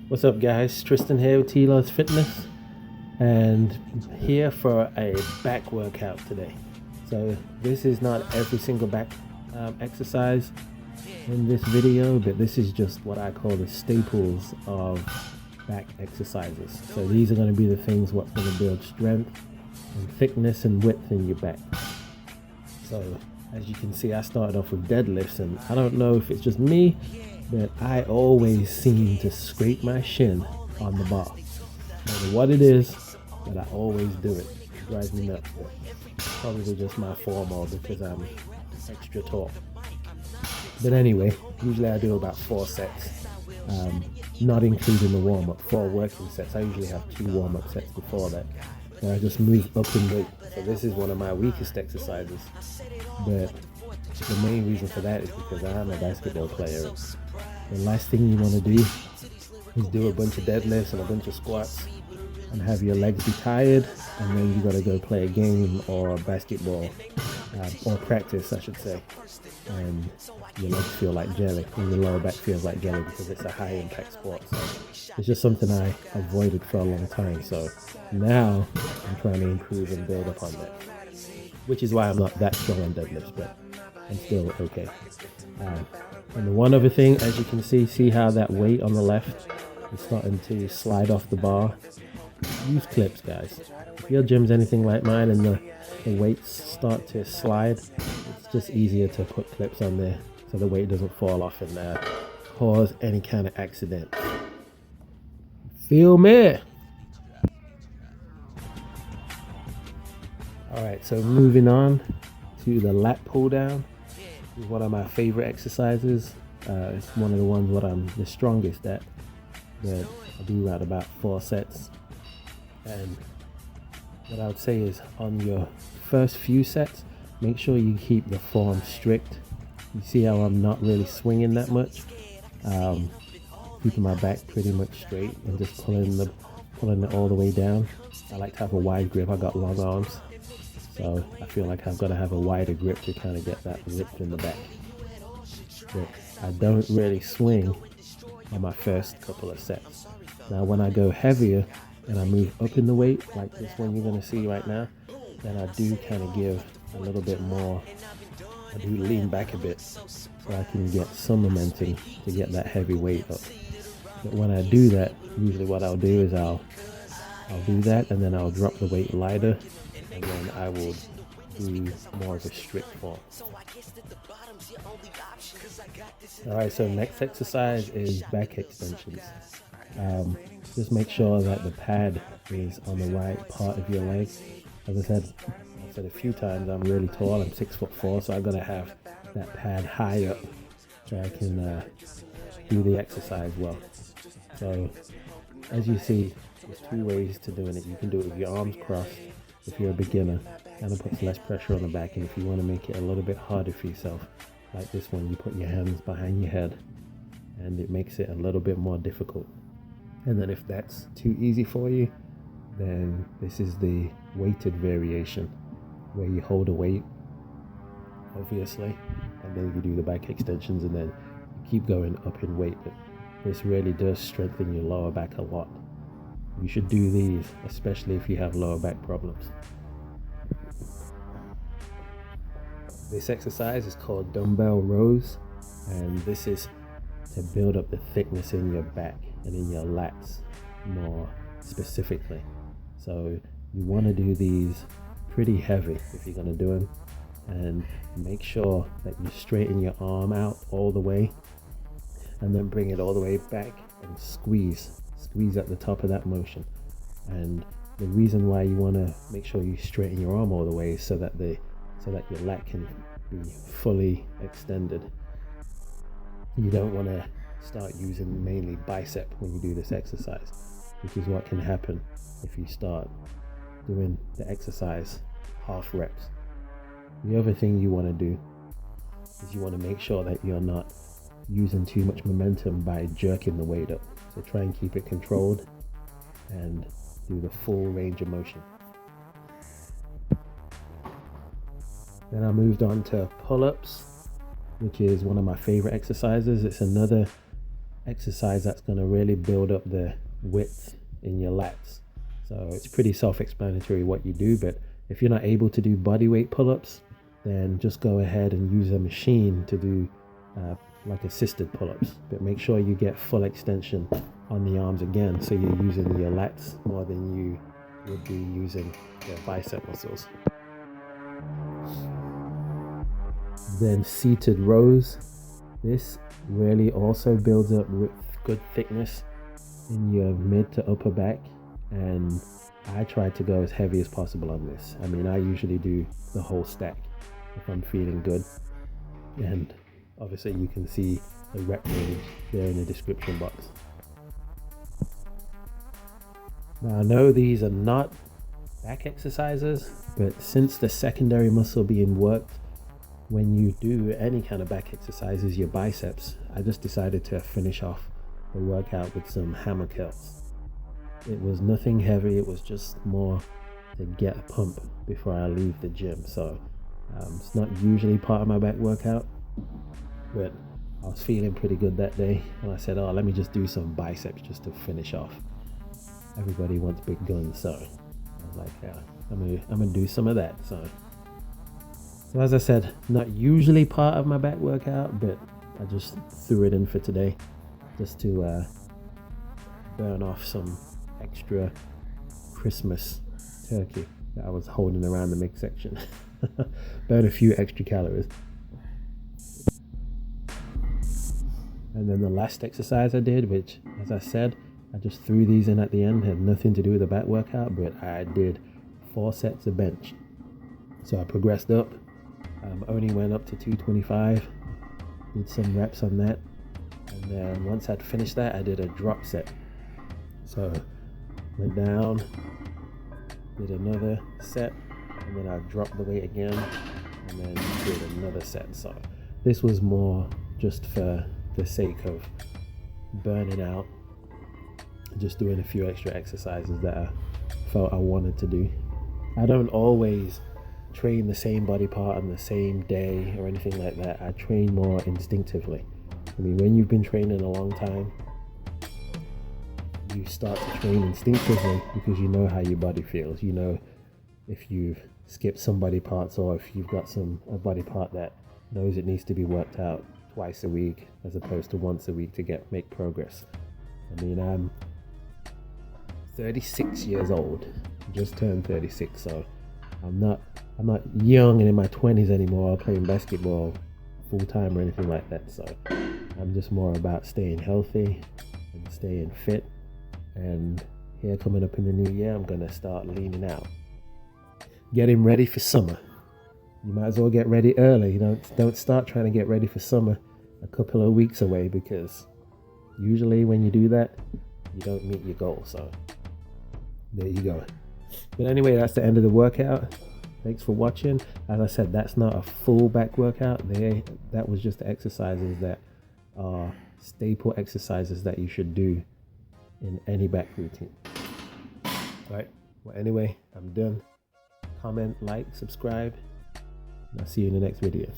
What's up, guys? Tristan here with T-Lo's Fitness, and here for a back workout today. So this is not every single back exercise in this video, but this is just what I call the staples of back exercises. So these are going to be the things what's going to build strength and thickness and width in your back. So as you can see, I started off with deadlifts, and I don't know if it's just me, but I always seem to scrape my shin on the bar. No matter what it is, but I always do it. It drives me nuts. But it's probably just my form or because I'm extra tall. But anyway, usually I do about 4 sets, not including the warm-up, 4 working sets. I usually have 2 warm-up sets before that. And I just move up in weight. So this is one of my weakest exercises. But the main reason for that is because I'm a basketball player. The last thing you want to do is do a bunch of deadlifts and a bunch of squats and have your legs be tired, and then you got to go play a game or basketball or practice, I should say, and your legs feel like jelly and your lower back feels like jelly because it's a high impact sport. So it's just something I avoided for a long time. So now I'm trying to improve and build upon that, which is why I'm not that strong on deadlifts, but I'm still okay. And the one other thing, as you can see how that weight on the left is starting to slide off the bar? Use clips, guys. If your gym's anything like mine and the weights start to slide, it's just easier to put clips on there so the weight doesn't fall off and cause any kind of accident. Feel me? Alright, so moving on to the lat pull down. This is one of my favorite exercises. It's one of the ones what I'm the strongest at. But I do around about 4 sets. And what I would say is on your first few sets, make sure you keep the form strict. You see how I'm not really swinging that much, keeping my back pretty much straight and just pulling it all the way down. I like to have a wide grip. I got long arms, so I feel like I've got to have a wider grip to kind of get that lift in the back. But I don't really swing on my first couple of sets. Now when I go heavier and I move up in the weight, like this one you're going to see right now, then I do kind of give a little bit more. I do lean back a bit so I can get some momentum to get that heavy weight up. But when I do that, usually what I'll do is I'll do that, and then I'll drop the weight lighter, and then I will do more of a strict form. Alright, so next exercise is back extensions. Just make sure that the pad is on the right part of your leg. As I said a few times, I'm really tall. I'm 6'4", so I gotta have that pad high up so I can do the exercise well. So as you see, there's 2 ways to doing it. You can do it with your arms crossed if you're a beginner, and it puts less pressure on the back. And if you want to make it a little bit harder for yourself, like this one, you put your hands behind your head and it makes it a little bit more difficult. And then if that's too easy for you, then this is the weighted variation, where you hold a weight, obviously, and then you do the back extensions, and then you keep going up in weight. But this really does strengthen your lower back a lot. You should do these, especially if you have lower back problems. This exercise is called dumbbell rows, and this is to build up the thickness in your back and in your lats more specifically. So you want to do these pretty heavy if you're going to do them, and make sure that you straighten your arm out all the way and then bring it all the way back and squeeze at the top of that motion. And the reason why you want to make sure you straighten your arm all the way is so that your lat can be fully extended. You don't want to start using mainly bicep when you do this exercise, which is what can happen if you start doing the exercise half reps. The other thing you want to do is you want to make sure that you're not using too much momentum by jerking the weight up. So try and keep it controlled and do the full range of motion. Then I moved on to pull-ups, which is one of my favorite exercises. It's another exercise that's going to really build up the width in your lats. So it's pretty self-explanatory what you do, but if you're not able to do body weight pull-ups, then just go ahead and use a machine to do like assisted pull-ups, but make sure you get full extension on the arms again, so you're using your lats more than you would be using your bicep muscles. Then seated rows. This really also builds up with good thickness in your mid to upper back, and I try to go as heavy as possible on this. I mean, I usually do the whole stack if I'm feeling good, and obviously you can see the rep range there in the description box. Now I know these are not back exercises, but since the secondary muscle being worked when you do any kind of back exercises, your biceps, I just decided to finish off the workout with some hammer curls. It was nothing heavy, it was just more to get a pump before I leave the gym. So it's not usually part of my back workout, but I was feeling pretty good that day, and I said, oh, let me just do some biceps just to finish off. Everybody wants big guns, so I was like, yeah, I'm gonna do some of that. So as I said, not usually part of my back workout, but I just threw it in for today just to burn off some extra Christmas turkey that I was holding around the midsection. Burn a few extra calories. And then the last exercise I did, which, as I said, I just threw these in at the end, had nothing to do with the back workout, but I did 4 sets of bench. So I progressed up, only went up to 225, did some reps on that, and then once I'd finished that, I did a drop set. So went down, did another set, and then I dropped the weight again, and then did another set. So this was more just for the sake of burning out, just doing a few extra exercises that I felt I wanted to do. I don't always train the same body part on the same day or anything like that. I train more instinctively. I mean, when you've been training a long time, you start to train instinctively because you know how your body feels. You know if you've skipped some body parts, or if you've got a body part that knows it needs to be worked out twice a week as opposed to once a week to make progress. I mean, I'm 36 years old, just turned 36, so I'm not young and in my 20s anymore playing basketball full time or anything like that. So I'm just more about staying healthy and staying fit. And here coming up in the new year, I'm gonna start leaning out, getting ready for summer. You might as well get ready early. Don't start trying to get ready for summer a couple of weeks away, because usually when you do that, you don't meet your goal. So there you go. But anyway, that's the end of the workout. Thanks for watching. As I said, that's not a full back workout. That was just the exercises that are staple exercises that you should do in any back routine. All right. Well, anyway, I'm done. Comment, like, subscribe, and I'll see you in the next video.